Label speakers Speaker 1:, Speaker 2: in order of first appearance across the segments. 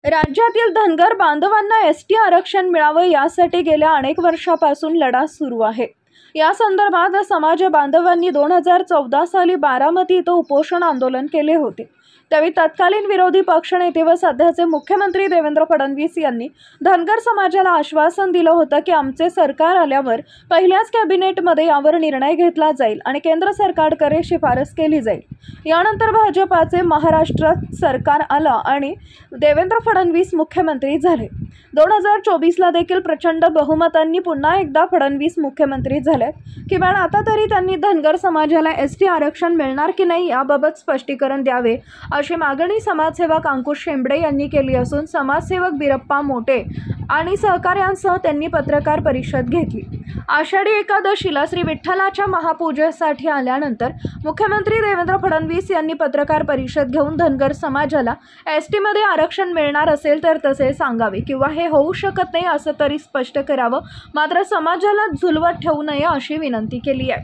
Speaker 1: राज्यातील धनगर बांधवांना एसटी आरक्षण मिळावं यासाठी गेल्या अनेक वर्षापासून लढा सुरू आहे। या संदर्भात समाज बांधवांनी 2014 साली बारामती इथं उपोषण आंदोलन केले होते। त्यावेळी तत्कालीन विरोधी पक्षनेते व सध्याचे मुख्यमंत्री देवेंद्र फडणवीस यांनी धनगर समाजाला आश्वासन दिलं होतं की आमचे सरकार आल्यावर पहिल्याच कॅबिनेटमध्ये यावर निर्णय घेतला जाईल आणि केंद्र सरकारकडे शिफारस केली जाईल। यानंतर भाजपाचे महाराष्ट्रात सरकार आलं आणि देवेंद्र फडणवीस मुख्यमंत्री झाले। 2024ला देखील प्रचंड बहुमतांनी पुन्हा एकदा फडणवीस मुख्यमंत्री झाले। किमान आता तरी त्यांनी धनगर समाजाला एसटी आरक्षण मिळणार की नाही याबाबत स्पष्टीकरण द्यावे अशी मागणी समाजसेवक अंकुश शेंबडे यांनी केली असून समाजसेवक बिरप्पा मोटे आणि सहकाऱ्यांसह त्यांनी पत्रकार परिषद घेतली। आषाढी एकादशीला श्री विठ्ठलाच्या महापूजेसाठी आल्यानंतर मुख्यमंत्री देवेंद्र फडणवीस यांनी पत्रकार परिषद घेऊन धनगर समाजाला एसटी मध्ये आरक्षण मिळणार असेल तर तसे सांगावे किंवा हे होऊ शकत नाही असं तरी स्पष्ट करावं, मात्र समाजाला झुलवत ठेवू नये अशी विनंती केली आहे।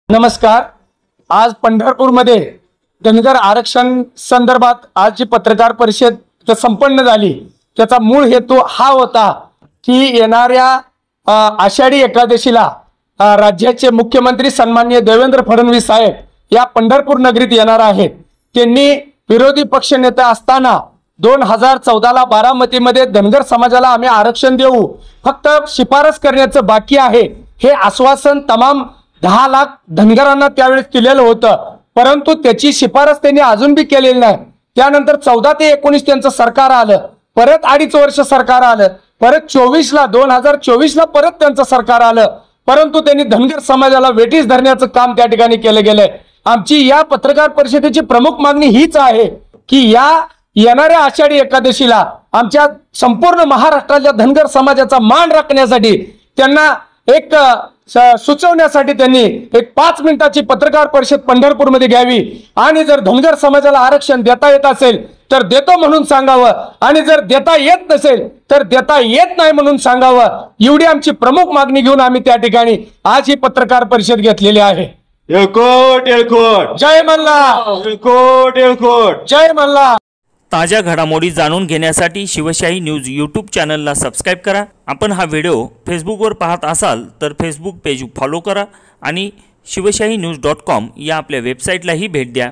Speaker 2: नमस्कार। आज पंढरपूरमध्ये धनगर आरक्षण संदर्भात आज जी पत्रकार परिषद संपन्न झाली त्याचा मूळ हेतू हा होता की येणाऱ्या आषाढी एकादशीला राज्याचे मुख्यमंत्री सन्माननीय देवेंद्र फडणवीस साहेब या पंढरपूर नगरीत येणार आहेत। त्यांनी विरोधी पक्षनेता असताना 2014ला बारामतीमध्ये धनगर समाजाला आम्ही आरक्षण देऊ, फक्त शिफारस करण्याचं बाकी आहे हे आश्वासन तमाम 10 लाख धनगरांना त्यावेळेस दिलेलं होतं, परंतु त्याची शिफारस त्यांनी अजून बी केलेली नाही। त्यानंतर 14 ते 19 त्यांचं सरकार आलं, परत 2.5 वर्ष सरकार आलं, परत 2024ला परत त्यांचं सरकार आलं, परंतु त्यांनी धनगर समाजाला वेठीस धरण्याचं काम त्या ठिकाणी केलं गेलंय। आमची या पत्रकार परिषदेची प्रमुख मागणी हीच आहे की या येणाऱ्या आषाढी एकादशीला आमच्या संपूर्ण महाराष्ट्राच्या धनगर समाजाचा मान राखण्यासाठी त्यांना एक सुचवण्यासाठी त्यांनी एक 5 मिनिटाची पत्रकार परिषद पंढरपूरमध्ये घ्यावी आणि जर धनगर समाजाला आरक्षण देता येत असेल तर देतो म्हणून सांगावं आणि जर देता येत नसेल तर देता येत नाही म्हणून सांगावं। एवढी आमची प्रमुख मागणी घेऊन आम्ही त्या ठिकाणी आज ही पत्रकार परिषद घेतलेली आहे।
Speaker 3: एळकोट एळकोट
Speaker 2: जय मल्हार,
Speaker 3: एळकोट एळकोट
Speaker 2: जय मल्हार।
Speaker 4: ताज्या घडामोडी जाणून घेण्यासाठी शिवशाही न्यूज यूट्यूब चॅनलला सबस्क्राईब करा। आपण हा व्हिडिओ फेसबुकवर पाहत असाल तर फेसबुक पेज फॉलो करा आणि शिवशाही न्यूज.com या आपल्या वेबसाईटलाही भेट द्या।